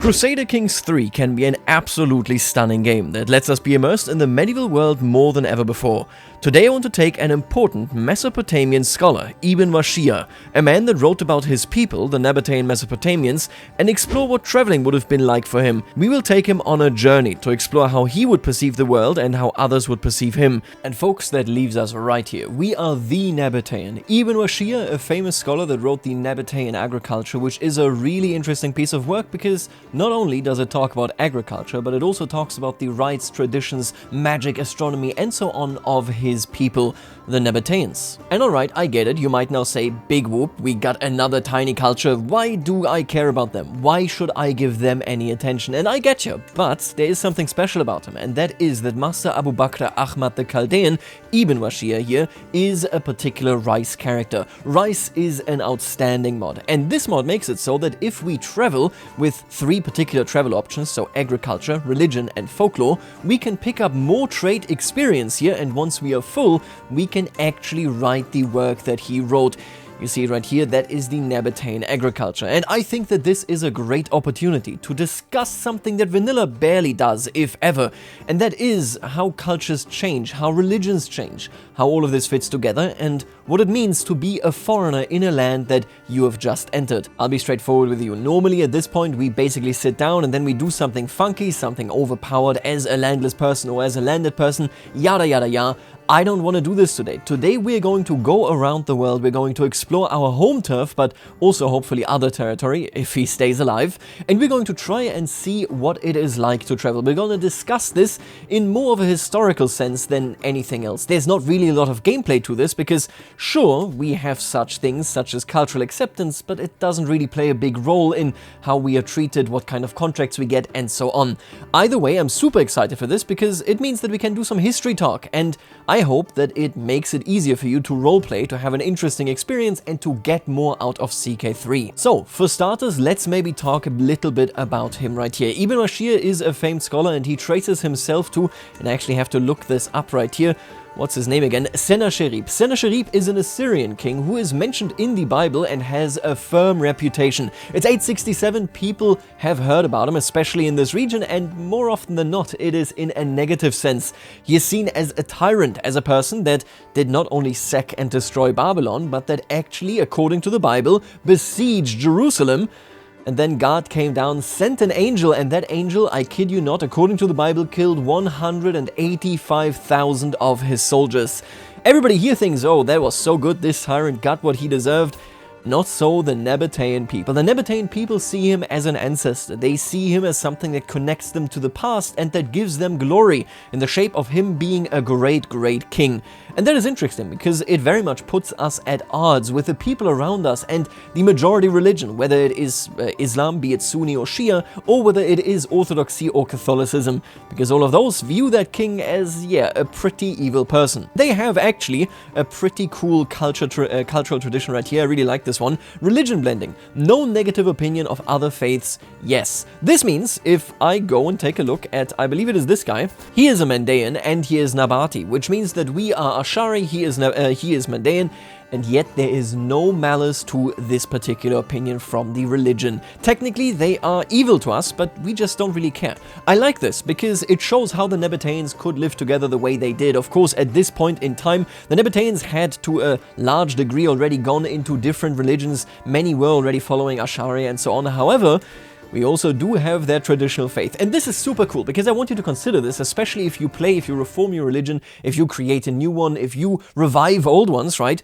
Crusader Kings 3 can be an absolutely stunning game that lets us be immersed in the medieval world more than ever before. Today I want to take an important Mesopotamian scholar, Ibn Wahshiyya, a man that wrote about his people, the NABATAEAN Mesopotamians, and explore what traveling would have been like for him. We will take him on a journey to explore how he would perceive the world and how others would perceive him. And folks, that leaves us right here. We are the NABATAEAN. Ibn Wahshiyya, a famous scholar that wrote the NABATAEAN Agriculture, which is a really interesting piece of work because not only does it talk about agriculture, but it also talks about the rites, traditions, magic, astronomy, and so on of his people, the NABATAEANs. And alright, I get it, you might now say, big whoop, we got another tiny culture, why do I care about them? Why should I give them any attention? And I get you, but there is something special about him, and that is that Master Abu Bakr Ahmad the Chaldean, Ibn Wahshiyya here, is a particular rice character. Rice is an outstanding mod, and this mod makes it so that if we travel with three particular travel options, so agriculture, religion, and folklore, we can pick up more trade experience here, and once we are full, we can actually write the work that he wrote. You see it right here, that is the NABATAEAN Agriculture, and I think that this is a great opportunity to discuss something that vanilla barely does, if ever, and that is how cultures change, how religions change, how all of this fits together, and what it means to be a foreigner in a land that you have just entered. I'll be straightforward with you. Normally at this point we basically sit down and then we do something funky, something overpowered as a landless person or as a landed person, yada yada yada. I don't want to do this today. Today we're going to go around the world, we're going to explore our home turf, but also hopefully other territory, if he stays alive, and we're going to try and see what it is like to travel. We're going to discuss this in more of a historical sense than anything else. There's not really a lot of gameplay to this, because sure, we have such things such as cultural acceptance, but it doesn't really play a big role in how we are treated, what kind of contracts we get, and so on. Either way, I'm super excited for this, because it means that we can do some history talk, and I hope that it makes it easier for you to roleplay, to have an interesting experience, and to get more out of CK3. So, for starters, let's maybe talk a little bit about him right here. Ibn Wahshiyya is a famed scholar, and he traces himself to, and I actually have to look this up right here, what's his name again? Sennacherib. Sennacherib is an Assyrian king who is mentioned in the Bible and has a firm reputation. It's 867, people have heard about him, especially in this region, and more often than not, it is in a negative sense. He is seen as a tyrant, as a person that did not only sack and destroy Babylon, but that actually, according to the Bible, besieged Jerusalem. And then God came down, sent an angel, and that angel, I kid you not, according to the Bible, killed 185,000 of his soldiers. Everybody here thinks, oh, that was so good, this tyrant got what he deserved. Not so the NABATAEAN people. The NABATAEAN people see him as an ancestor. They see him as something that connects them to the past and that gives them glory in the shape of him being a great, great king. And that is interesting because it very much puts us at odds with the people around us and the majority religion, whether it is Islam, be it Sunni or Shia, or whether it is Orthodoxy or Catholicism, because all of those view that king as, yeah, a pretty evil person. They have actually a pretty cool cultural tradition right here. I really like this one. Religion blending. No negative opinion of other faiths, yes. This means if I go and take a look at, I believe it is this guy, he is a Mandaean and he is Nabati, which means that we are Ashari, he is Mandaean, and yet there is no malice to this particular opinion from the religion. Technically, they are evil to us, but we just don't really care. I like this because it shows how the NABATAEANs could live together the way they did. Of course, at this point in time, the NABATAEANs had to a large degree already gone into different religions. Many were already following Ashari and so on. However, we also do have their traditional faith. And this is super cool because I want you to consider this, especially if you reform your religion, if you create a new one, if you revive old ones, right?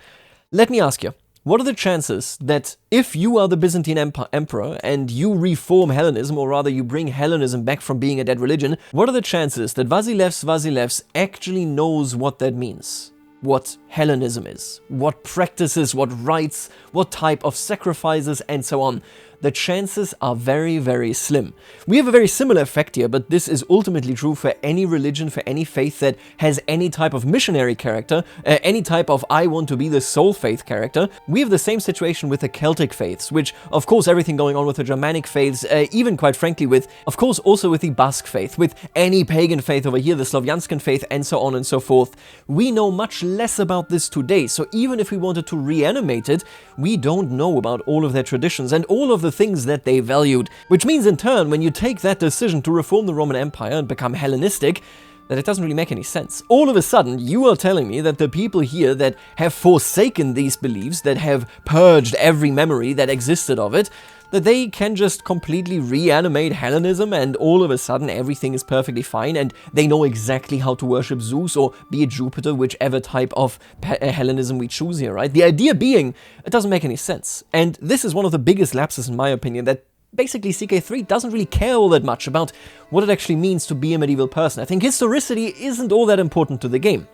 Let me ask you, what are the chances that if you are the Byzantine emperor and you reform Hellenism, or rather you bring Hellenism back from being a dead religion, what are the chances that Vasilevs actually knows what that means? What Hellenism is, what practices, what rites, what type of sacrifices, and so on. The chances are very, very slim. We have a very similar effect here, but this is ultimately true for any religion, for any faith that has any type of missionary character, any type of I want to be the soul faith character. We have the same situation with the Celtic faiths, which, of course, everything going on with the Germanic faiths, even quite frankly with, of course, also with the Basque faith, with any pagan faith over here, the Slavyanskan faith, and so on and so forth. We know much less about this today, so even if we wanted to reanimate it, we don't know about all of their traditions and all of the things that they valued. Which means in turn, when you take that decision to reform the Roman Empire and become Hellenistic, that it doesn't really make any sense. All of a sudden, you are telling me that the people here that have forsaken these beliefs, that have purged every memory that existed of it, that they can just completely reanimate Hellenism and all of a sudden everything is perfectly fine and they know exactly how to worship Zeus or be it Jupiter, whichever type of Hellenism we choose here, right? The idea being, it doesn't make any sense. And this is one of the biggest lapses in my opinion, that basically CK3 doesn't really care all that much about what it actually means to be a medieval person. I think historicity isn't all that important to the game.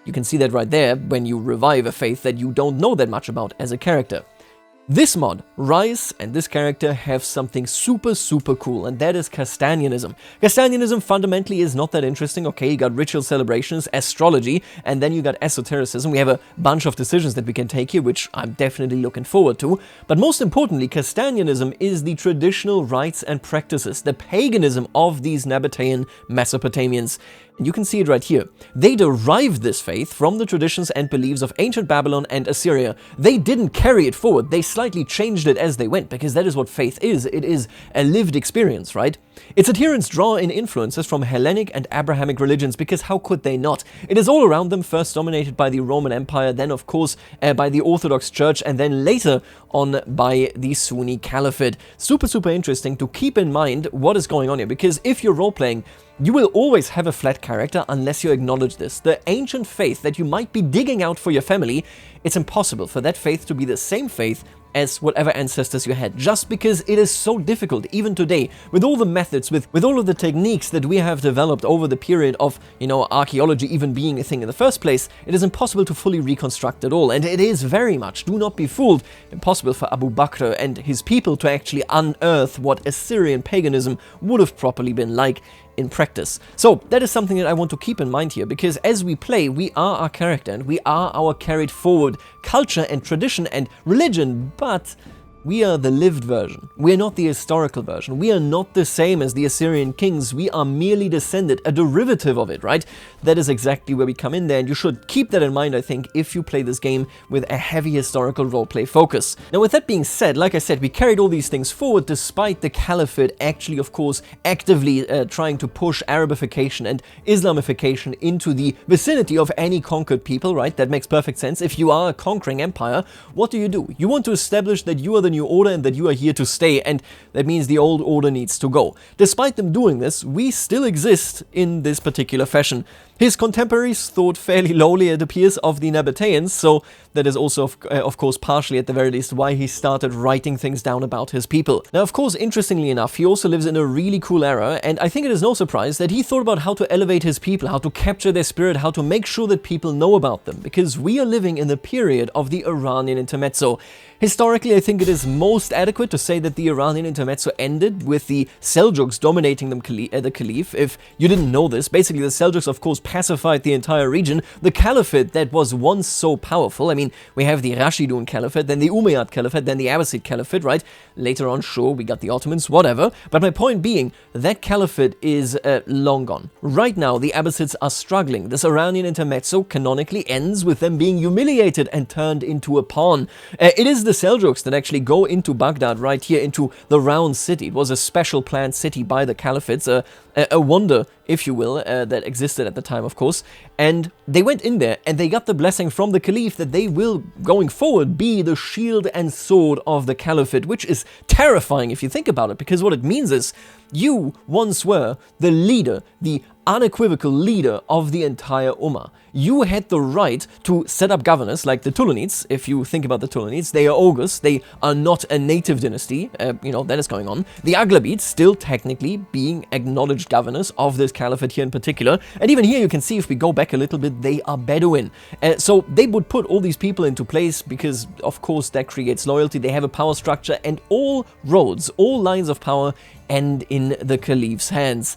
You can see that right there when you revive a faith that you don't know that much about as a character. This mod, Rise, and this character have something super cool, and that is Kasdanianism. Kasdanianism fundamentally is not that interesting. Okay, you got ritual celebrations, astrology, and then you got esotericism. We have a bunch of decisions that we can take here, which I'm definitely looking forward to. But most importantly, Kasdanianism is the traditional rites and practices, the paganism of these NABATAEAN Mesopotamians. And you can see it right here. They derived this faith from the traditions and beliefs of ancient Babylon and Assyria. They didn't carry it forward, they slightly changed it as they went, because that is what faith is. It is a lived experience, right? Its adherents draw in influences from Hellenic and Abrahamic religions, because how could they not? It is all around them, first dominated by the Roman Empire, then of course by the Orthodox Church, and then later on by the Sunni Caliphate. Super interesting to keep in mind what is going on here, because if you're role-playing, you will always have a flat character unless you acknowledge this. The ancient faith that you might be digging out for your family, it's impossible for that faith to be the same faith as whatever ancestors you had, just because it is so difficult, even today, with all the methods, with all of the techniques that we have developed over the period of, archaeology even being a thing in the first place, it is impossible to fully reconstruct it all, and it is very much, do not be fooled, impossible for Abu Bakr and his people to actually unearth what Assyrian paganism would have properly been like in practice. So that is something that I want to keep in mind here, because as we play, we are our character and we are our carried forward culture and tradition and religion, but we are the lived version. We are not the historical version. We are not the same as the Assyrian kings. We are merely descended, a derivative of it, right? That is exactly where we come in there, and you should keep that in mind, I think, if you play this game with a heavy historical roleplay focus. Now, with that being said, like I said, we carried all these things forward despite the Caliphate actually, of course, actively trying to push Arabification and Islamification into the vicinity of any conquered people, right? That makes perfect sense. If you are a conquering empire, what do? You want to establish that you are the new order and that you are here to stay, and that means the old order needs to go. Despite them doing this, we still exist in this particular fashion. His contemporaries thought fairly lowly, it appears, of the NABATAEANs, so that is also, of course, partially at the very least why he started writing things down about his people. Now, of course, interestingly enough, he also lives in a really cool era, and I think it is no surprise that he thought about how to elevate his people, how to capture their spirit, how to make sure that people know about them, because we are living in the period of the Iranian Intermezzo. Historically, I think it is most adequate to say that the Iranian Intermezzo ended with the Seljuks dominating the Caliph. If you didn't know this, basically the Seljuks, of course, pacified the entire region. The Caliphate that was once so powerful, I mean, we have the Rashidun Caliphate, then the Umayyad Caliphate, then the Abbasid Caliphate, right? Later on, sure, we got the Ottomans, whatever. But my point being, that Caliphate is long gone. Right now, the Abbasids are struggling. This Iranian Intermezzo canonically ends with them being humiliated and turned into a pawn. It is the Seljuks that actually go into Baghdad right here, into the Round City. It was a special planned city by the Caliphates, a wonder, if you will, that existed at the time, of course. And they went in there and they got the blessing from the Caliph that they will, going forward, be the shield and sword of the Caliphate, which is terrifying if you think about it, because what it means is you once were the leader, the unequivocal leader of the entire Ummah. You had the right to set up governors like the Tulunids. If you think about the Tulunids, they are August, they are not a native dynasty, that is going on. The Aghlabids still technically being acknowledged governors of this caliphate here in particular, and even here you can see, if we go back a little bit, they are Bedouin. So they would put all these people into place because, of course, that creates loyalty. They have a power structure, and all roads, all lines of power end in the Caliph's hands.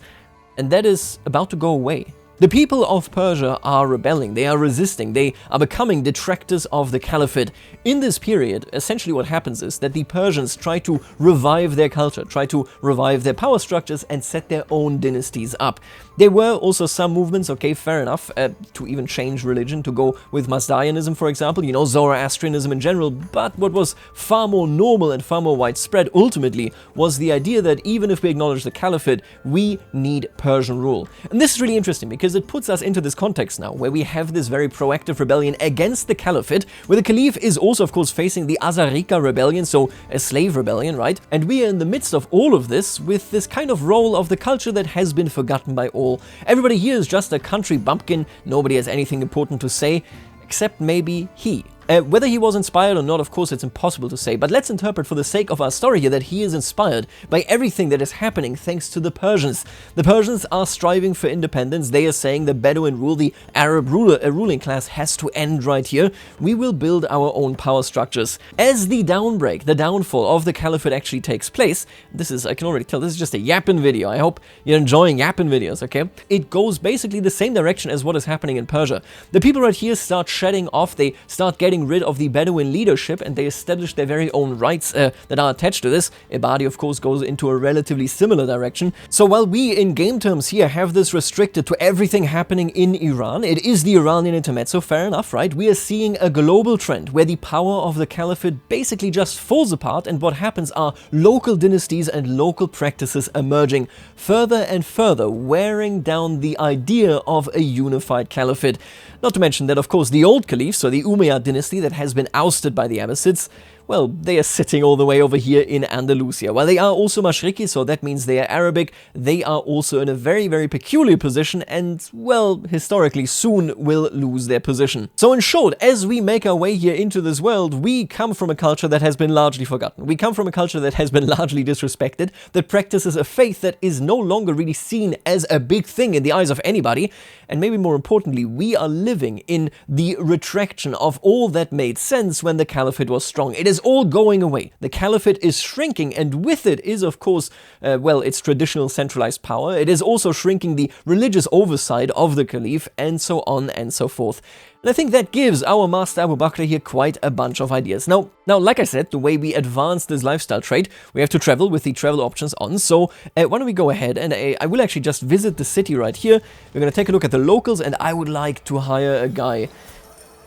And that is about to go away. The people of Persia are rebelling, they are resisting, they are becoming detractors of the caliphate. In this period, essentially what happens is that the Persians try to revive their culture, try to revive their power structures and set their own dynasties up. There were also some movements, okay, fair enough, to even change religion, to go with Kasdanianism, for example, you know, Zoroastrianism in general, but what was far more normal and far more widespread ultimately was the idea that even if we acknowledge the caliphate, we need Persian rule. And this is really interesting because it puts us into this context now, where we have this very proactive rebellion against the caliphate, where the caliph is also, of course, facing the Azarika rebellion, so a slave rebellion, right? And we are in the midst of all of this with this kind of role of the culture that has been forgotten by all. Everybody here is just a country bumpkin, nobody has anything important to say, except maybe he. Whether he was inspired or not, of course, it's impossible to say, but let's interpret for the sake of our story here that he is inspired by everything that is happening thanks to the Persians. The Persians are striving for independence. They are saying the Bedouin rule, the Arab ruling class has to end right here. We will build our own power structures. As the downbreak, the downfall of the caliphate actually takes place, this is, I can already tell, this is just a yapping video. I hope you're enjoying yapping videos, okay? It goes basically the same direction as what is happening in Persia. The people right here start shedding off, they start getting rid of the Bedouin leadership and they establish their very own rights that are attached to this. Ibadi, of course, goes into a relatively similar direction. So while we in game terms here have this restricted to everything happening in Iran, it is the Iranian Intermezzo, fair enough, right? We are seeing a global trend where the power of the caliphate basically just falls apart and what happens are local dynasties and local practices emerging further and further, wearing down the idea of a unified caliphate. Not to mention that, of course, the old caliphs, so the Umayyad dynasty that has been ousted by the Abbasids, well, they are sitting all the way over here in Andalusia. While they are also Mashriki, so that means they are Arabic, they are also in a very, very peculiar position and, well, historically soon will lose their position. So in short, as we make our way here into this world, we come from a culture that has been largely forgotten. We come from a culture that has been largely disrespected, that practices a faith that is no longer really seen as a big thing in the eyes of anybody, and maybe more importantly, we are living in the retraction of all that made sense when the caliphate was strong. It is all going away. The caliphate is shrinking, and with it is, of course, well, its traditional centralized power. It is also shrinking the religious oversight of the caliph, and so on and so forth. And I think that gives our master Abu Bakr here quite a bunch of ideas. Now, like I said, the way we advance this lifestyle trait, we have to travel with the travel options on. So why don't we go ahead and I will actually just visit the city right here. We're going to take a look at the locals, and I would like to hire a guy.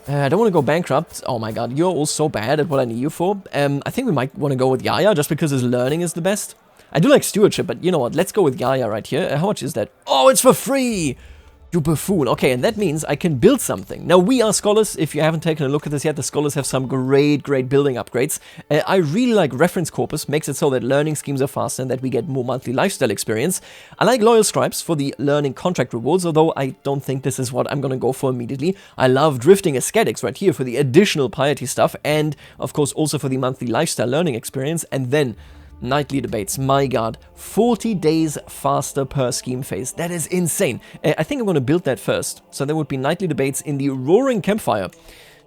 I don't want to go bankrupt. Oh my god, you're all so bad at what I need you for. I think we might want to go with Yahya, just because his learning is the best. I do like stewardship, but you know what? Let's go with Yahya right here. How much is that? Oh, it's for free! You buffoon. Okay, and that means I can build something. Now, we are scholars. If you haven't taken a look at this yet, the scholars have some great building upgrades. I really like reference corpus, makes it so that learning schemes are faster and that we get more monthly lifestyle experience. I like loyal stripes for the learning contract rewards, although I don't think this is what I'm gonna go for immediately. I love drifting ascetics right here for the additional piety stuff, and of course also for the monthly lifestyle learning experience, and then nightly debates, my god, 40 days faster per scheme phase. That is insane. I think I'm going to build that first. So there would be nightly debates in the Roaring Campfire.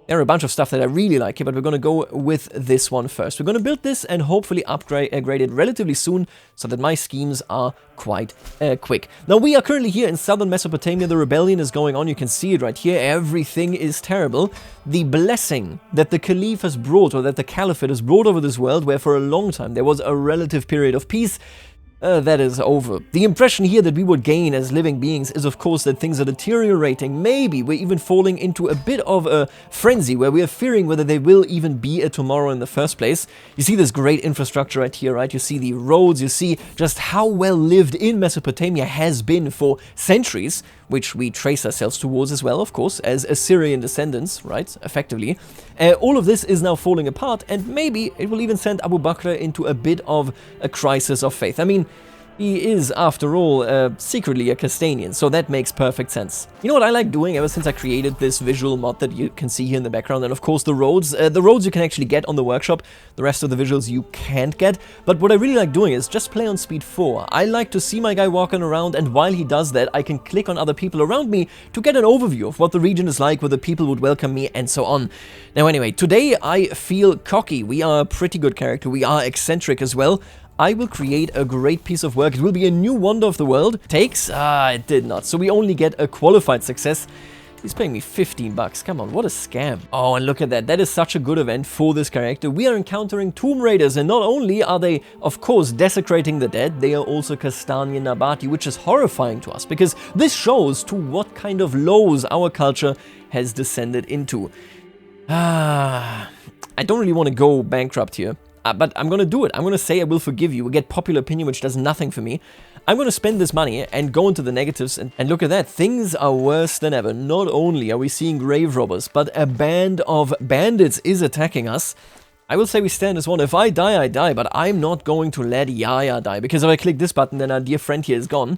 There are a bunch of stuff that I really like here, but we're going to go with this one first. We're going to build this and hopefully upgrade it relatively soon so that my schemes are quite quick. Now, we are currently here in southern Mesopotamia. The rebellion is going on. You can see it right here. Everything is terrible. The blessing that the caliph has brought, or that the caliphate has brought over this world, where for a long time there was a relative period of peace, that is over. The impression here that we would gain as living beings is, of course, that things are deteriorating. Maybe we're even falling into a bit of a frenzy where we are fearing whether there will even be a tomorrow in the first place. You see this great infrastructure right here, right? You see the roads, you see just how well lived in Mesopotamia has been for centuries, which we trace ourselves towards as well, of course, as Assyrian descendants, right, effectively. All of this is now falling apart, and maybe it will even send Abu Bakr into a bit of a crisis of faith. I mean, he is, after all, secretly a Kasdanian, so that makes perfect sense. You know what I like doing ever since I created this visual mod that you can see here in the background, and of course the roads. The roads you can actually get on the workshop, the rest of the visuals you can't get, but what I really like doing is just play on speed 4. I like to see my guy walking around, and while he does that, I can click on other people around me to get an overview of what the region is like, whether people would welcome me, and so on. Now anyway, today I feel cocky. We are a pretty good character, we are eccentric as well. I will create a great piece of work. It will be a new wonder of the world. Takes? It did not. So we only get a qualified success. He's paying me 15 bucks. Come on, what a scam. Oh, and look at that. That is such a good event for this character. We are encountering Tomb Raiders, and not only are they, of course, desecrating the dead, they are also Castanian Nabati, which is horrifying to us, because this shows to what kind of lows our culture has descended into. I don't really want to go bankrupt here. But I'm gonna do it. I'm gonna say I will forgive you. We get popular opinion, which does nothing for me. I'm gonna spend this money and go into the negatives, and look at that. Things are worse than ever. Not only are we seeing grave robbers, but a band of bandits is attacking us. I will say we stand as one. If I die, I die, but I'm not going to let Yaya die, because if I click this button, then our dear friend here is gone.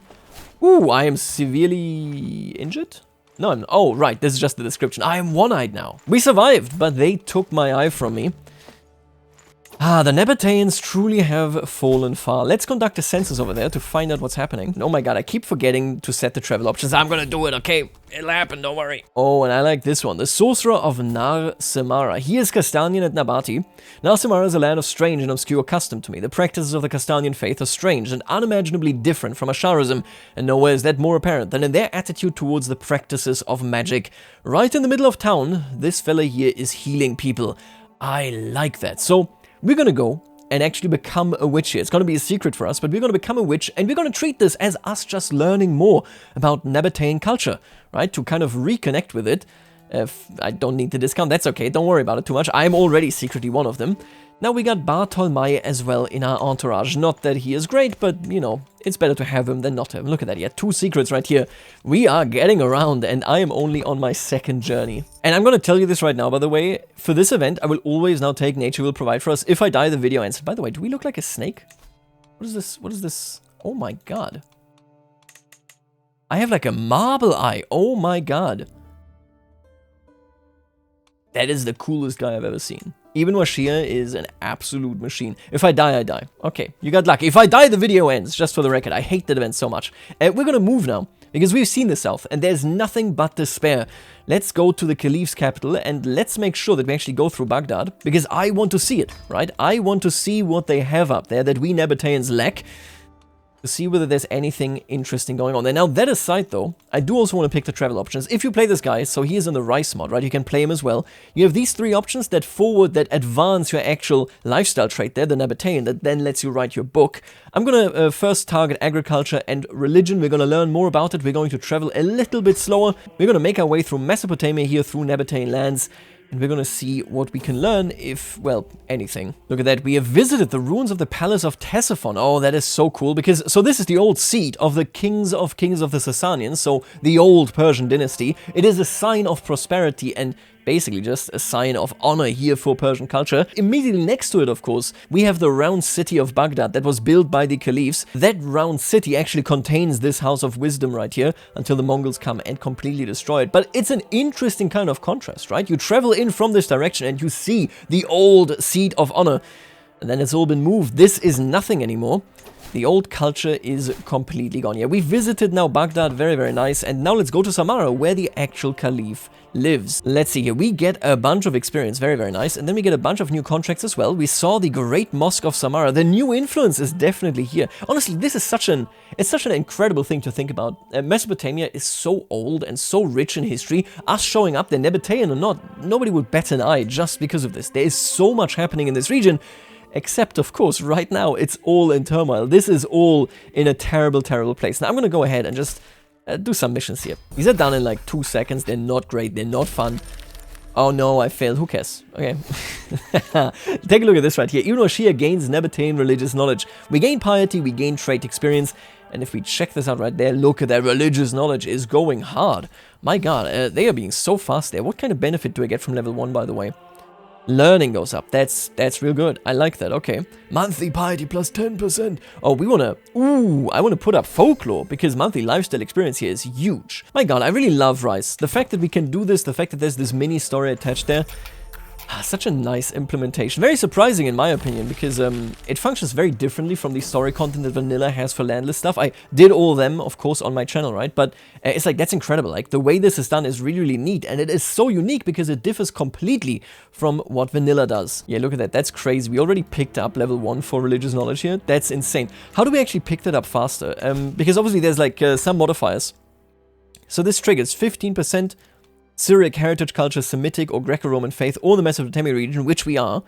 Ooh, I am severely injured? No, I'm... Oh, right, this is just the description. I am one-eyed now. We survived, but they took my eye from me. The NABATAEANs truly have fallen far. Let's conduct a census over there to find out what's happening. Oh my god, I keep forgetting to set the travel options. I'm gonna do it, okay? It'll happen, don't worry. Oh, and I like this one. The Sorcerer of Nar Samarra. He is Kasdanian and Nabati. Nar Samarra is a land of strange and obscure custom to me. The practices of the Kasdanian faith are strange and unimaginably different from Asharism, and nowhere is that more apparent than in their attitude towards the practices of magic. Right in the middle of town, this fella here is healing people. I like that. So we're gonna go and actually become a witch here. It's gonna be a secret for us, but we're gonna become a witch, and we're gonna treat this as us just learning more about NABATAEAN culture, right? To kind of reconnect with it. I don't need the discount, that's okay, don't worry about it too much. I'm already secretly one of them. Now we got Bartolomei as well in our entourage. Not that he is great, but, you know, it's better to have him than not to have him. Look at that, he had 2 secrets right here. We are getting around, and I am only on my 2nd journey. And I'm gonna tell you this right now, by the way. For this event, I will always now take Nature Will Provide for us. If I die, the video ends. By the way, do we look like a snake? What is this? What is this? Oh my god. I have like a marble eye. Oh my god. That is the coolest guy I've ever seen. Even Wahshiyya is an absolute machine. If I die, I die. Okay, you got lucky. If I die, the video ends, just for the record. I hate that event so much. We're gonna move now, because we've seen the south, and there's nothing but despair. Let's go to the Caliph's capital, and let's make sure that we actually go through Baghdad, because I want to see it, right? I want to see what they have up there that we NABATAEANs lack, to see whether there's anything interesting going on. And now that aside though, I do also want to pick the travel options. If you play this guy, so he is in the Rice mod, right? You can play him as well. You have these 3 options that forward, that advance your actual lifestyle trait there, the NABATAEAN, that then lets you write your book. I'm gonna first target agriculture and religion. We're gonna learn more about it. We're going to travel a little bit slower. We're gonna make our way through Mesopotamia here, through NABATAEAN lands. And we're gonna see what we can learn, if, well, anything. Look at that, we have visited the ruins of the palace of Ctesiphon. Oh, that is so cool, because, so this is the old seat of the kings of the Sasanians, so the old Persian dynasty. It is a sign of prosperity and basically just a sign of honor here for Persian culture. Immediately next to it, of course, we have the round city of Baghdad that was built by the caliphs. That round city actually contains this house of wisdom right here until the Mongols come and completely destroy it. But it's an interesting kind of contrast, right? You travel in from this direction and you see the old seat of honor, and then it's all been moved. This is nothing anymore. The old culture is completely gone. Yeah, we visited now Baghdad, very, very nice. And now let's go to Samarra, where the actual caliph lives. Let's see here, we get a bunch of experience, very, very nice. And then we get a bunch of new contracts as well. We saw the Great Mosque of Samarra. The new influence is definitely here. Honestly, this is such an incredible thing to think about. Mesopotamia is so old and so rich in history. Us showing up there, NABATAEAN or not, nobody would bat an eye just because of this. There is so much happening in this region. Except, of course, right now, it's all in turmoil. This is all in a terrible, terrible place. Now, I'm gonna go ahead and just do some missions here. These are done in like 2 seconds. They're not great. They're not fun. Oh no, I failed. Who cares? Okay. Take a look at this right here. Even Wahshiyya gains NABATAEAN religious knowledge. We gain piety, we gain trait experience. And if we check this out right there, look at that. Religious knowledge is going hard. My god, they are being so fast there. What kind of benefit do I get from level 1, by the way? Learning goes up. That's real good. I like that. Okay. Monthly piety plus 10%. Oh, we wanna... Ooh, I wanna put up folklore, because monthly lifestyle experience here is huge. My god, I really love Rice. The fact that we can do this, the fact that there's this mini story attached there, Such a nice implementation. Very surprising in my opinion, because it functions very differently from the story content that Vanilla has for landless stuff. I did all of them, of course, on my channel, right? But it's like, that's incredible. Like, the way this is done is really, really neat. And it is so unique because it differs completely from what Vanilla does. Yeah, look at that. That's crazy. We already picked up level 1 for religious knowledge here. That's insane. How do we actually pick that up faster? Because obviously there's like some modifiers. So this triggers 15% Syriac heritage culture, Semitic or Greco-Roman faith, or the Mesopotamia region, which we are.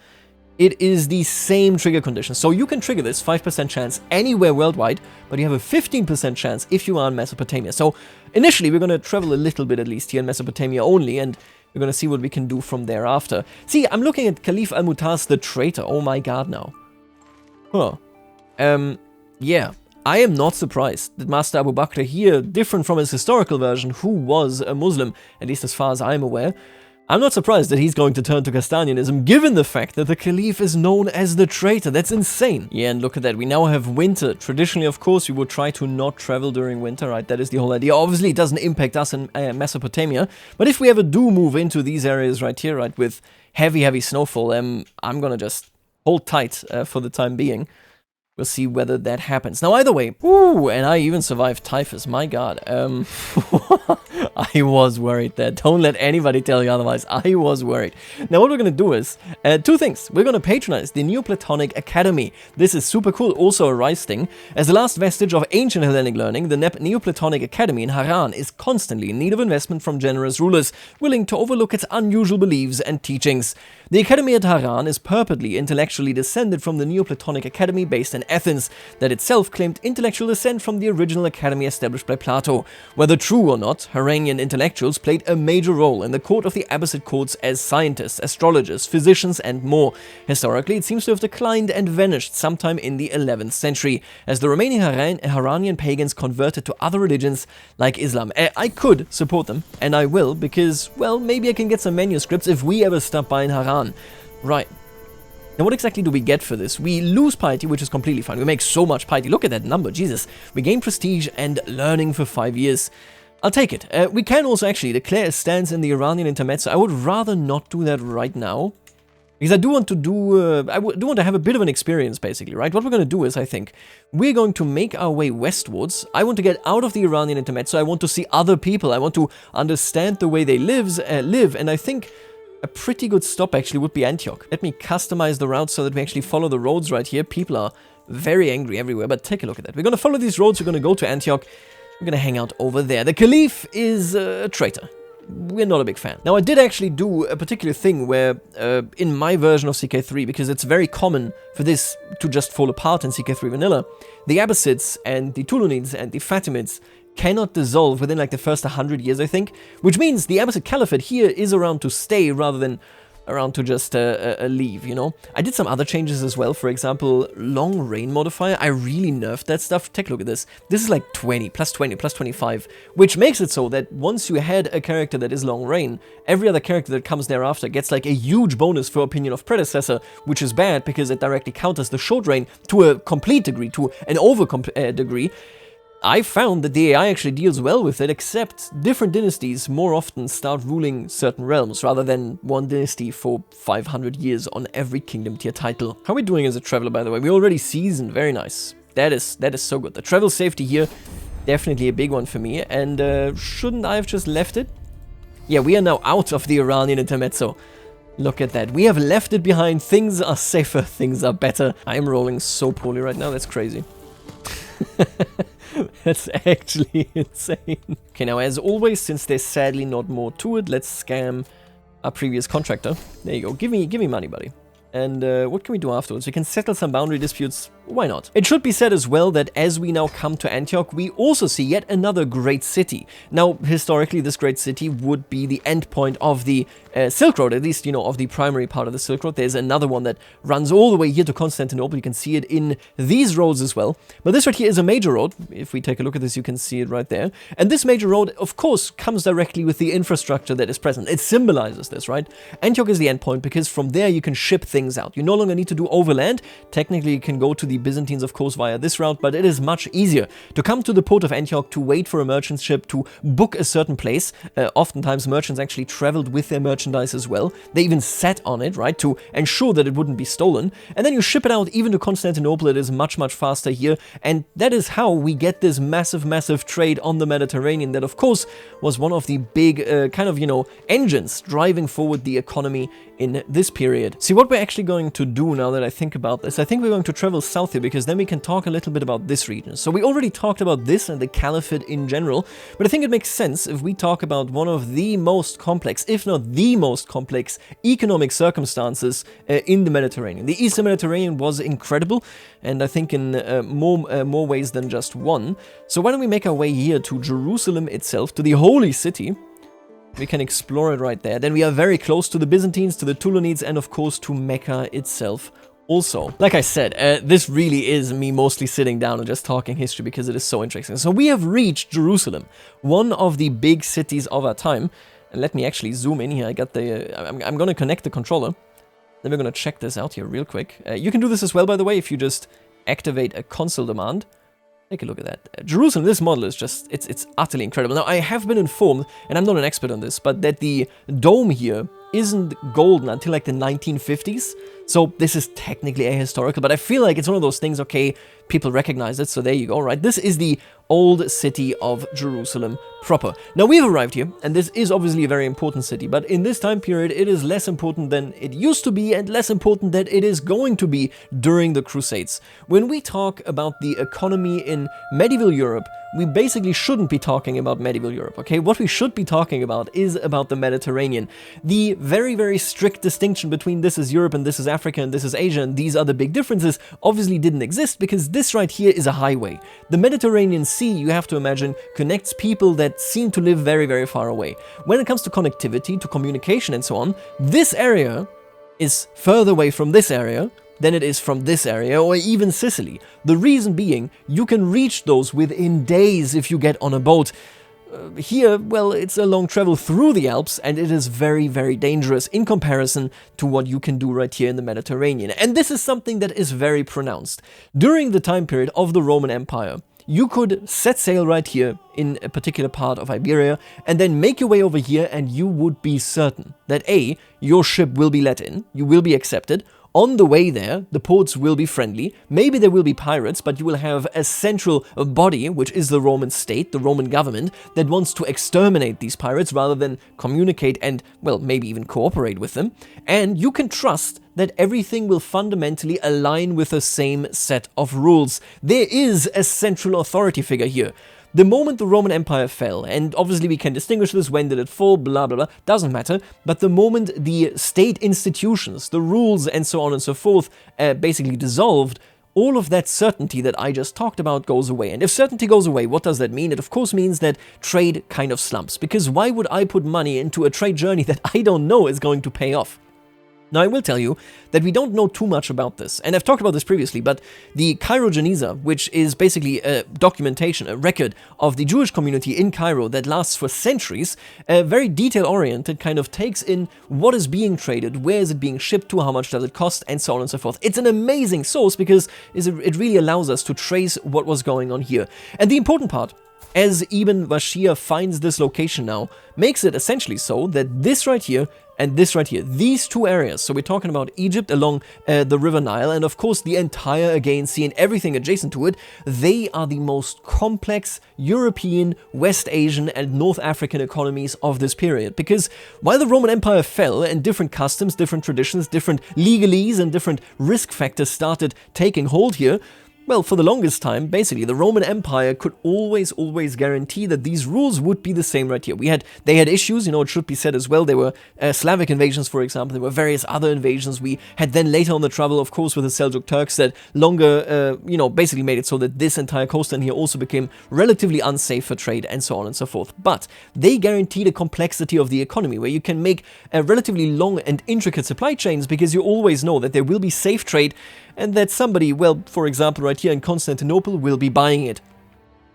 It is the same trigger condition. So you can trigger this 5% chance anywhere worldwide, but you have a 15% chance if you are in Mesopotamia. So initially we're going to travel a little bit at least here in Mesopotamia only, and we're going to see what we can do from thereafter. See, I'm looking at Caliph Al-Mu'taz the Traitor. Oh my god now. Huh. Yeah. I am not surprised that Master Abu Bakr here, different from his historical version, who was a Muslim, at least as far as I'm aware, I'm not surprised that he's going to turn to Kasdanianism, given the fact that the Caliph is known as the traitor. That's insane. Yeah, and look at that. We now have winter. Traditionally, of course, we would try to not travel during winter, right? That is the whole idea. Obviously, it doesn't impact us in Mesopotamia, but if we ever do move into these areas right here, right, with heavy, heavy snowfall, I'm gonna just hold tight for the time being. We'll see whether that happens. Now, either way, ooh, and I even survived typhus, my god. I was worried there. Don't let anybody tell you otherwise. I was worried. Now, what we're going to do is, two things. We're going to patronize the Neoplatonic Academy. This is super cool, also a Rise thing. As the last vestige of ancient Hellenic learning, the Neoplatonic Academy in Haran is constantly in need of investment from generous rulers, willing to overlook its unusual beliefs and teachings. The Academy at Haran is purportedly intellectually descended from the Neoplatonic Academy based in Athens, that itself claimed intellectual descent from the original academy established by Plato. Whether true or not, Iranian intellectuals played a major role in the court of the Abbasid courts as scientists, astrologers, physicians, and more. Historically, it seems to have declined and vanished sometime in the 11th century, as the remaining Iranian pagans converted to other religions like Islam. I could support them, and I will, because, well, maybe I can get some manuscripts if we ever stop by in Haran. Right. Now, what exactly do we get for this? We lose piety, which is completely fine. We make so much piety. Look at that number, Jesus. We gain prestige and learning for 5 years. I'll take it. We can also actually declare a stance in the Iranian Intermezzo. I would rather not do that right now, because I do want to do want to have a bit of an experience, basically, right? What we're going to do is, I think, we're going to make our way westwards. I want to get out of the Iranian Intermezzo. I want to see other people. I want to understand the way they live, and I think a pretty good stop actually would be Antioch. Let me customize the route so that we actually follow the roads right here. People are very angry everywhere, but take a look at that. We're going to follow these roads. We're going to go to Antioch. We're going to hang out over there. The Caliph is a traitor. We're not a big fan. Now, I did actually do a particular thing where, in my version of CK3, because it's very common for this to just fall apart in CK3 Vanilla, the Abbasids and the Tulunids and the Fatimids cannot dissolve within like the first 100 years, I think, which means the Abbasid Caliphate here is around to stay rather than around to just leave, you know? I did some other changes as well. For example, long reign modifier. I really nerfed that stuff. Take a look at this. This is like 20, plus 20, plus 25, which makes it so that once you had a character that is long reign, every other character that comes thereafter gets like a huge bonus for opinion of predecessor, which is bad because it directly counters the short reign to a complete degree, to an over degree. I found that the AI actually deals well with it, except different dynasties more often start ruling certain realms, rather than one dynasty for 500 years on every kingdom tier title. How are we doing as a traveler, by the way? We already seasoned, very nice. That is so good. The travel safety here, definitely a big one for me, and shouldn't I have just left it? Yeah, we are now out of the Iranian Intermezzo. Look at that. We have left it behind. Things are safer, things are better. I am rolling so poorly right now, that's crazy. That's actually insane. Okay, now as always, since there's sadly not more to it, let's scam our previous contractor. There you go. Give me money, buddy. And what can we do afterwards? We can settle some boundary disputes. Why not? It should be said as well that as we now come to Antioch, we also see yet another great city. Now, historically, this great city would be the endpoint of the Silk Road, at least, you know, of the primary part of the Silk Road. There's another one that runs all the way here to Constantinople. You can see it in these roads as well. But this right here is a major road. If we take a look at this, you can see it right there. And this major road, of course, comes directly with the infrastructure that is present. It symbolizes this, right? Antioch is the endpoint because from there you can ship things out. You no longer need to do overland. Technically, you can go to the Byzantines, of course, via this route, but it is much easier to come to the port of Antioch, to wait for a merchant ship, to book a certain place. Oftentimes merchants actually traveled with their merchandise as well. They even sat on it, right, to ensure that it wouldn't be stolen. And then you ship it out even to Constantinople. It is much, much faster here. And that is how we get this massive, massive trade on the Mediterranean that, of course, was one of the big kind of, engines driving forward the economy in this period. See, what we're actually going to do now that I think about this, I think we're going to travel south here, because then we can talk a little bit about this region. So we already talked about this and the caliphate in general, but I think it makes sense if we talk about one of the most complex, if not the most complex, economic circumstances in the Mediterranean. The Eastern Mediterranean was incredible, and I think in more ways than just one. So why don't we make our way here to Jerusalem itself, to the holy city. We can explore it right there. Then we are very close to the Byzantines, to the Tulunids, and of course to Mecca itself also. Like I said, this really is me mostly sitting down and just talking history because it is so interesting. So we have reached Jerusalem, one of the big cities of our time. And let me actually zoom in here. I got the... I'm going to connect the controller. Then we're going to check this out here real quick. You can do this as well, by the way, if you just activate a console demand. Take a look at that. Jerusalem, this model is just, it's utterly incredible. Now, I have been informed, and I'm not an expert on this, but that the dome here isn't golden until like the 1950s. So this is technically ahistorical, but I feel like it's one of those things, okay, people recognize it, so there you go, right? This is the old city of Jerusalem proper. Now, we've arrived here, and this is obviously a very important city, but in this time period, it is less important than it used to be, and less important than it is going to be during the Crusades. When we talk about the economy in medieval Europe, we basically shouldn't be talking about medieval Europe, okay? What we should be talking about is about the Mediterranean. The very, very strict distinction between this is Europe and this is Africa and this is Asia and these are the big differences obviously didn't exist, because this right here is a highway. The Mediterranean Sea, you have to imagine, connects people that seem to live very, very far away. When it comes to connectivity, to communication and so on, this area is further away from this area than it is from this area, or even Sicily. The reason being, you can reach those within days if you get on a boat. Here, well, it's a long travel through the Alps, and it is very, very dangerous in comparison to what you can do right here in the Mediterranean. And this is something that is very pronounced. During the time period of the Roman Empire, you could set sail right here in a particular part of Iberia and then make your way over here, and you would be certain that A, your ship will be let in, you will be accepted. On the way there, the ports will be friendly, maybe there will be pirates, but you will have a central body, which is the Roman state, the Roman government, that wants to exterminate these pirates rather than communicate and, well, maybe even cooperate with them. And you can trust that everything will fundamentally align with the same set of rules. There is a central authority figure here. The moment the Roman Empire fell, and obviously we can distinguish this, when did it fall, blah blah blah, doesn't matter, but the moment the state institutions, the rules and so on and so forth basically dissolved, all of that certainty that I just talked about goes away. And if certainty goes away, what does that mean? It of course means that trade kind of slumps, because why would I put money into a trade journey that I don't know is going to pay off? Now, I will tell you that we don't know too much about this, and I've talked about this previously, but the Cairo Geniza, which is basically a documentation, a record of the Jewish community in Cairo that lasts for centuries, very detail-oriented, kind of takes in what is being traded, where is it being shipped to, how much does it cost, and so on and so forth. It's an amazing source because it really allows us to trace what was going on here. And the important part, as Ibn Wahshiyya finds this location now, makes it essentially so that this right here and this right here, these two areas, so we're talking about Egypt along the River Nile, and of course the entire Aegean Sea and everything adjacent to it, they are the most complex European, West Asian and North African economies of this period. Because while the Roman Empire fell and different customs, different traditions, different legalese and different risk factors started taking hold here, well, for the longest time, basically, the Roman Empire could always guarantee that these rules would be the same right here. They had issues, it should be said as well. There were Slavic invasions, for example. There were various other invasions. We had then later on the travel, of course, with the Seljuk Turks that longer, basically made it so that this entire coastline here also became relatively unsafe for trade and so on and so forth. But they guaranteed a complexity of the economy where you can make relatively long and intricate supply chains because you always know that there will be safe trade and that somebody, well, for example, right here in Constantinople will be buying it.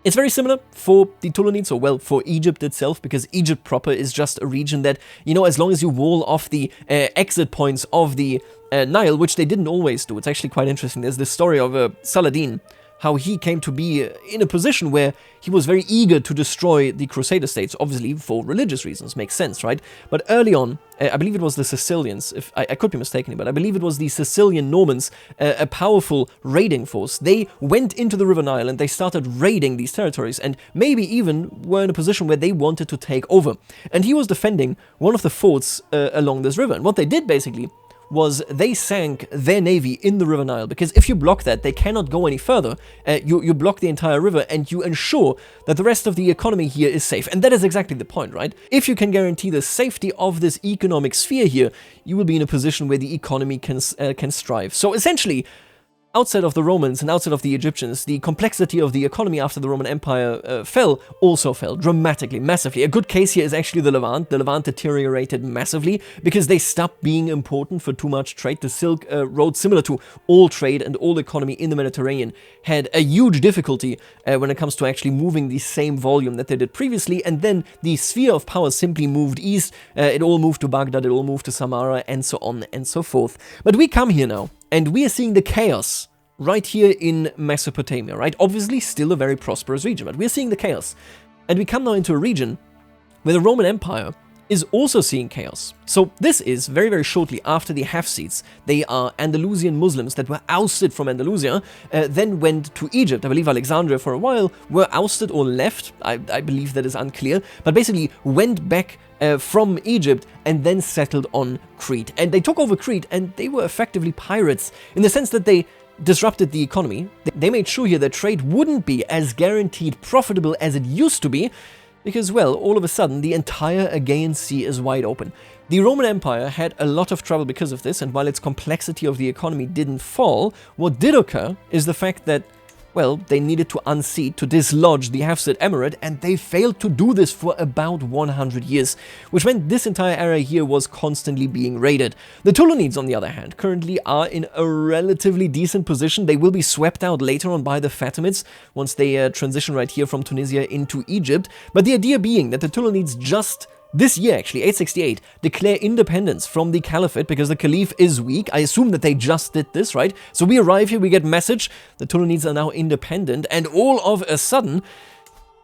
It's very similar for the Ptolemies, or well, for Egypt itself, because Egypt proper is just a region that, you know, as long as you wall off the exit points of the Nile, which they didn't always do. It's actually quite interesting. There's this story of Saladin, how he came to be in a position where he was very eager to destroy the Crusader states, obviously for religious reasons, makes sense, right? But early on, I believe it was the Sicilians, if I could be mistaken, but I believe it was the Sicilian Normans, a powerful raiding force. They went into the River Nile and they started raiding these territories, and maybe even were in a position where they wanted to take over. And he was defending one of the forts along this river, and what they did basically was they sank their navy in the River Nile, because if you block that, they cannot go any further. You block the entire river, and you ensure that the rest of the economy here is safe. And that is exactly the point, right? If you can guarantee the safety of this economic sphere here, you will be in a position where the economy can strive. So essentially, outside of the Romans and outside of the Egyptians, the complexity of the economy after the Roman Empire also fell dramatically, massively. A good case here is actually the Levant. The Levant deteriorated massively because they stopped being important for too much trade. The Silk Road, similar to all trade and all economy in the Mediterranean, had a huge difficulty when it comes to actually moving the same volume that they did previously, and then the sphere of power simply moved east. It all moved to Baghdad, it all moved to Samarra, and so on and so forth. But we come here now, and we are seeing the chaos right here in Mesopotamia, right? Obviously still a very prosperous region, but we're seeing the chaos. And we come now into a region where the Roman Empire is also seeing chaos. So this is very, very shortly after the Hafsids. They are Andalusian Muslims that were ousted from Andalusia, then went to Egypt. I believe Alexandria for a while, were ousted or left. I believe that is unclear, but basically went back from Egypt and then settled on Crete. And they took over Crete, and they were effectively pirates in the sense that they disrupted the economy. They made sure here that trade wouldn't be as guaranteed profitable as it used to be, because, well, all of a sudden the entire Aegean Sea is wide open. The Roman Empire had a lot of trouble because of this, and while its complexity of the economy didn't fall, what did occur is the fact that, well, they needed to unseat, to dislodge the Hafsid Emirate, and they failed to do this for about 100 years, which meant this entire area here was constantly being raided. The Ptolemies, on the other hand, currently are in a relatively decent position. They will be swept out later on by the Fatimids, once they transition right here from Tunisia into Egypt, but the idea being that the Ptolemies just this year, actually, 868, declare independence from the Caliphate because the Caliph is weak. I assume that they just did this, right? So we arrive here, we get message, the Ptolemies are now independent, and all of a sudden,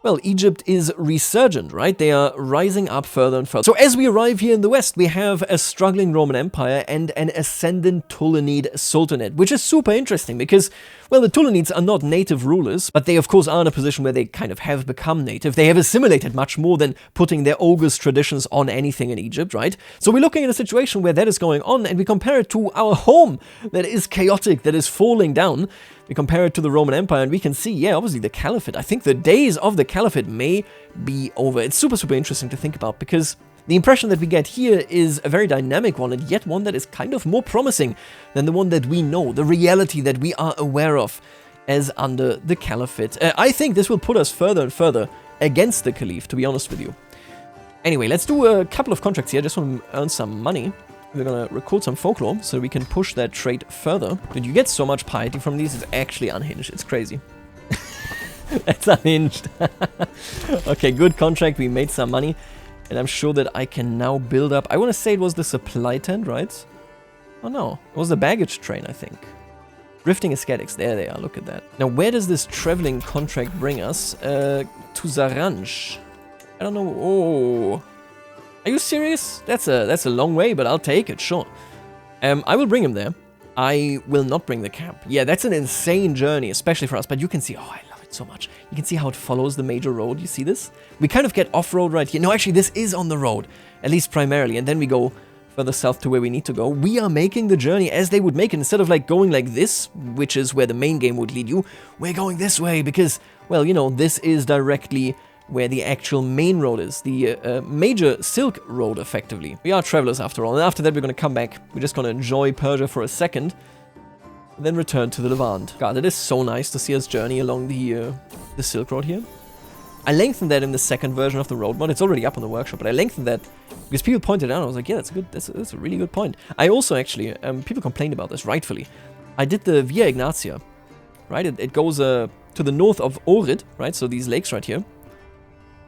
well, Egypt is resurgent, right? They are rising up further and further. So as we arrive here in the West, we have a struggling Roman Empire and an ascendant Ptolemid Sultanate, which is super interesting because, well, the Ptolemies are not native rulers, but they of course are in a position where they kind of have become native. They have assimilated much more than putting their August traditions on anything in Egypt, right? So we're looking at a situation where that is going on, and we compare it to our home that is chaotic, that is falling down. We compare it to the Roman Empire, and we can see, yeah, obviously the Caliphate. I think the days of the Caliphate may be over. It's super, super interesting to think about, because the impression that we get here is a very dynamic one, and yet one that is kind of more promising than the one that we know, the reality that we are aware of as under the Caliphate. I think this will put us further and further against the Caliph, to be honest with you. Anyway, let's do a couple of contracts here. I just want to earn some money. We're gonna record some folklore so we can push that trade further. Dude, you get so much piety from these, it's actually unhinged. It's crazy. That's unhinged. Okay, good contract. We made some money. And I'm sure that I can now build up. I want to say it was the supply tent, right? Oh no, it was the baggage train, I think. Drifting Ascetics, there they are, look at that. Now, where does this traveling contract bring us? To Zaranj. I don't know. Oh. Are you serious? That's a long way, but I'll take it, sure. I will bring him there. I will not bring the camp. Yeah, that's an insane journey, especially for us, but you can see, oh, I love it so much. You can see how it follows the major road, you see this? We kind of get off-road right here. No, actually, this is on the road, at least primarily, and then we go further south to where we need to go. We are making the journey as they would make it. Instead of like going like this, which is where the main game would lead you, we're going this way because, well, you know, this is directly where the actual main road is, the major Silk Road, effectively. We are travelers after all, and after that we're going to come back. We're just going to enjoy Persia for a second, and then return to the Levant. God, it is so nice to see us journey along the Silk Road here. I lengthened that in the second version of the road mod. It's already up on the workshop, but I lengthened that because people pointed out. I was like, yeah, that's a really good point. I also actually, people complained about this, rightfully. I did the Via Ignatia, right? It goes to the north of Ohrid, right? So these lakes right here.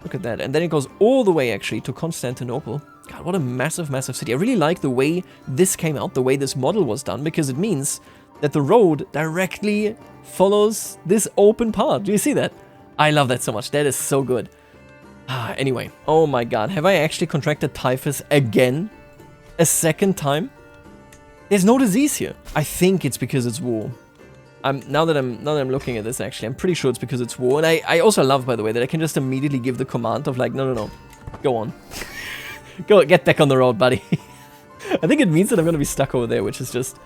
Look at that. And then it goes all the way, actually, to Constantinople. God, what a massive, massive city. I really like the way this came out, the way this model was done, because it means that the road directly follows this open part. Do you see that? I love that so much. That is so good. Anyway. Oh my god. Have I actually contracted typhus again? A second time? There's no disease here. I think it's because it's war. Now that I'm looking at this, actually, I'm pretty sure it's because it's war. And I also love, by the way, that I can just immediately give the command of like, no. Go on. Go, get back on the road, buddy. I think it means that I'm going to be stuck over there, which is just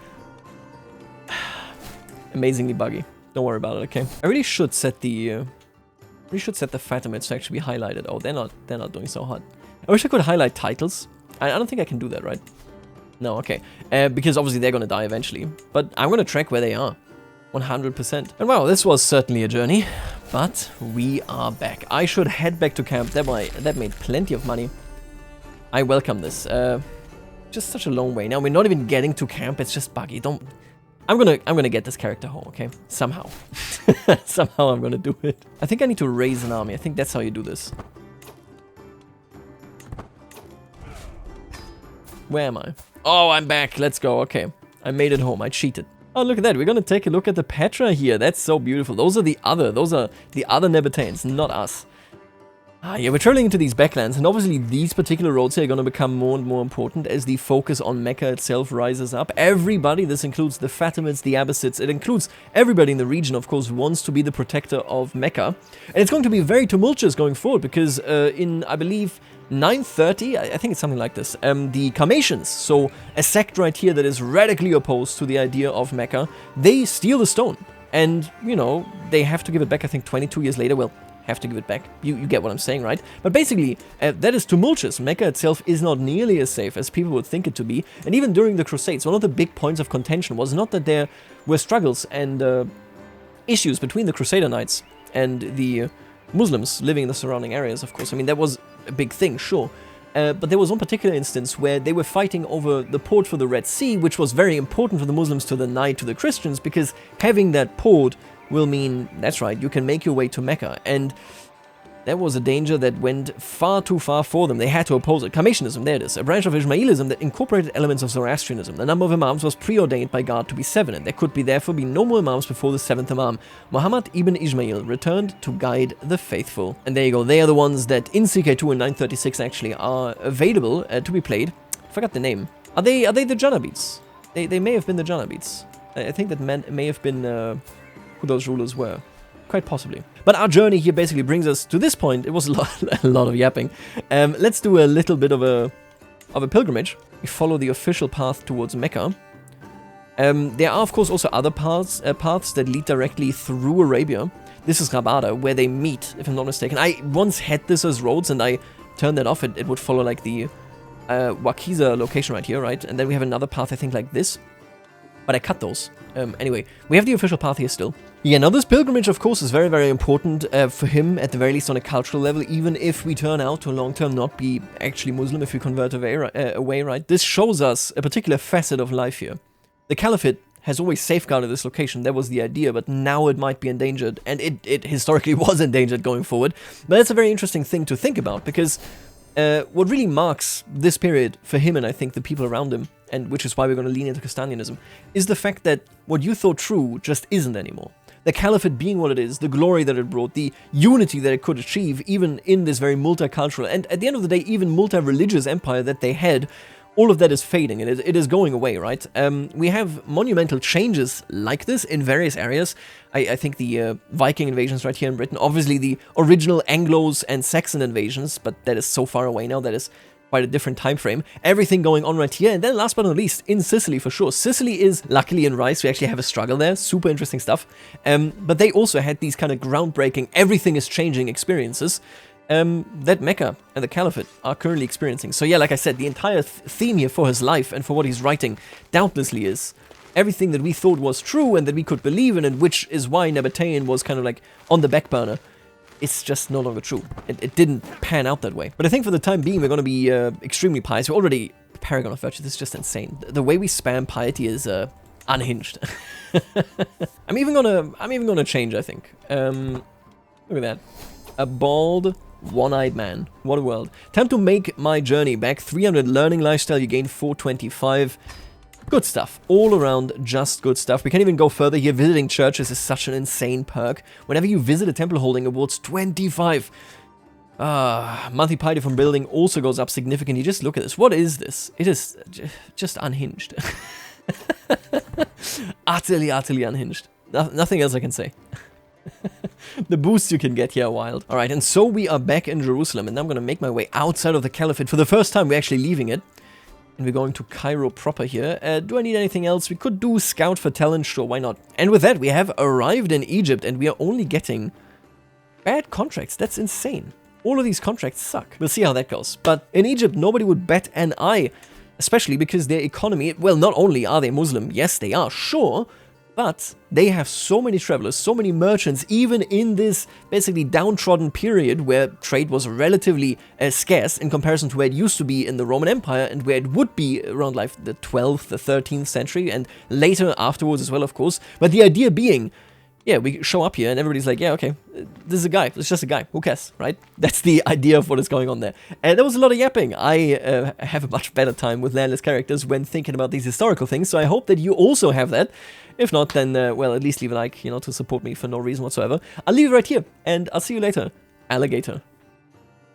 amazingly buggy. Don't worry about it, okay? I really should set the Fatimids to actually be highlighted. Oh, they're not doing so hot. I wish I could highlight titles. I don't think I can do that, right? No, okay. Because obviously they're going to die eventually. But I'm going to track where they are. 100%. And wow, this was certainly a journey. But we are back. I should head back to camp. That made plenty of money. I welcome this. Just such a long way. Now we're not even getting to camp. It's just buggy. I'm gonna get this character home, okay? Somehow. Somehow I'm gonna do it. I think I need to raise an army. I think that's how you do this. Where am I? Oh, I'm back. Let's go. Okay. I made it home. I cheated. Oh, look at that. We're gonna take a look at the Petra here. That's so beautiful. Those are the other NABATAEANs, not us. Yeah, we're traveling into these backlands, and obviously these particular roads here are going to become more and more important as the focus on Mecca itself rises up. Everybody, this includes the Fatimids, the Abbasids, it includes everybody in the region, of course, wants to be the protector of Mecca. And it's going to be very tumultuous going forward, because in, I believe, 930, I think it's something like this, the Kamatians, so a sect right here that is radically opposed to the idea of Mecca, they steal the stone. And, you know, they have to give it back, I think, 22 years later. Well, have to give it back. You get what I'm saying, right? But basically, that is tumultuous. Mecca itself is not nearly as safe as people would think it to be. And even during the Crusades, one of the big points of contention was not that there were struggles and issues between the Crusader Knights and the Muslims living in the surrounding areas, of course. I mean, that was a big thing, sure. But there was one particular instance where they were fighting over the port for the Red Sea, which was very important for the Muslims to deny to the Christians, because having that port will mean, that's right, you can make your way to Mecca. And that was a danger that went far too far for them. They had to oppose it. Kamatianism, there it is, a branch of Ismailism that incorporated elements of Zoroastrianism. The number of imams was preordained by God to be 7, and there could therefore be no more imams before the 7th imam. Muhammad ibn Ismail returned to guide the faithful. And there you go, they are the ones that in CK2 in 936 actually are available to be played. I forgot the name. Are they the Janabites? They may have been the Janabites. I think that may have been who those rulers were. Quite possibly. But our journey here basically brings us to this point. It was a lot of yapping. Let's do a little bit of a pilgrimage. We follow the official path towards Mecca. There are, of course, also other paths that lead directly through Arabia. This is Rabada, where they meet, if I'm not mistaken. I once had this as roads, and I turned that off. It would follow, like, the Wahshiyya location right here, right? And then we have another path, I think, like this. But I cut those. Anyway, we have the official path here still. Yeah, now this pilgrimage, of course, is very, very important for him, at the very least on a cultural level, even if we turn out to long term not be actually Muslim, if we convert away, right? This shows us a particular facet of life here. The Caliphate has always safeguarded this location, that was the idea, but now it might be endangered, and it historically was endangered going forward. But that's a very interesting thing to think about, because what really marks this period for him, and I think the people around him, and which is why we're going to lean into Kasdanianism, is the fact that what you thought true just isn't anymore. The Caliphate being what it is, the glory that it brought, the unity that it could achieve, even in this very multicultural, and at the end of the day, even multi-religious empire that they had, all of that is fading, and it is going away, right? We have monumental changes like this in various areas. I think the Viking invasions right here in Britain, obviously the original Anglos and Saxon invasions, but that is so far away now, that is quite a different time frame. Everything going on right here, and then last but not least, in Sicily for sure. Sicily is luckily in rise, we actually have a struggle there, super interesting stuff. But they also had these kind of groundbreaking, everything is changing experiences that Mecca and the Caliphate are currently experiencing. So yeah, like I said, the entire theme here for his life and for what he's writing doubtlessly is everything that we thought was true and that we could believe in, and which is why NABATAEAN was kind of like on the back burner. It's just no longer true. It didn't pan out that way. But I think for the time being, we're going to be extremely pious. We're already Paragon of Virtue. This is just insane. The way we spam piety is unhinged. I'm even gonna change, I think. Look at that. A bald, one-eyed man. What a world. Time to make my journey back. 300 learning lifestyle, you gain 425. Good stuff. All around, just good stuff. We can even go further here. Visiting churches is such an insane perk. Whenever you visit a temple holding awards 25. Monthly piety from building also goes up significantly. Just look at this. What is this? It is just unhinged. Utterly unhinged. Nothing else I can say. The boosts you can get here are wild. Alright, and so we are back in Jerusalem, and I'm gonna make my way outside of the Caliphate. For the first time, we're actually leaving it. And we're going to Cairo proper here. Do I need anything else? We could do Scout for talent, sure, why not? And with that, we have arrived in Egypt, and we are only getting bad contracts. That's insane. All of these contracts suck. We'll see how that goes. But in Egypt, nobody would bat an eye, especially because their economy, well, not only are they Muslim, yes, they are, sure, but they have so many travelers, so many merchants, even in this basically downtrodden period where trade was relatively scarce in comparison to where it used to be in the Roman Empire and where it would be around like the 12th, the 13th century and later afterwards as well, of course. But the idea being, yeah, we show up here and everybody's like, yeah, okay, this is a guy. It's just a guy. Who cares, right? That's the idea of what is going on there. And there was a lot of yapping. I have a much better time with landless characters when thinking about these historical things, so I hope that you also have that. If not, then, well, at least leave a like, you know, to support me for no reason whatsoever. I'll leave it right here, and I'll see you later, alligator.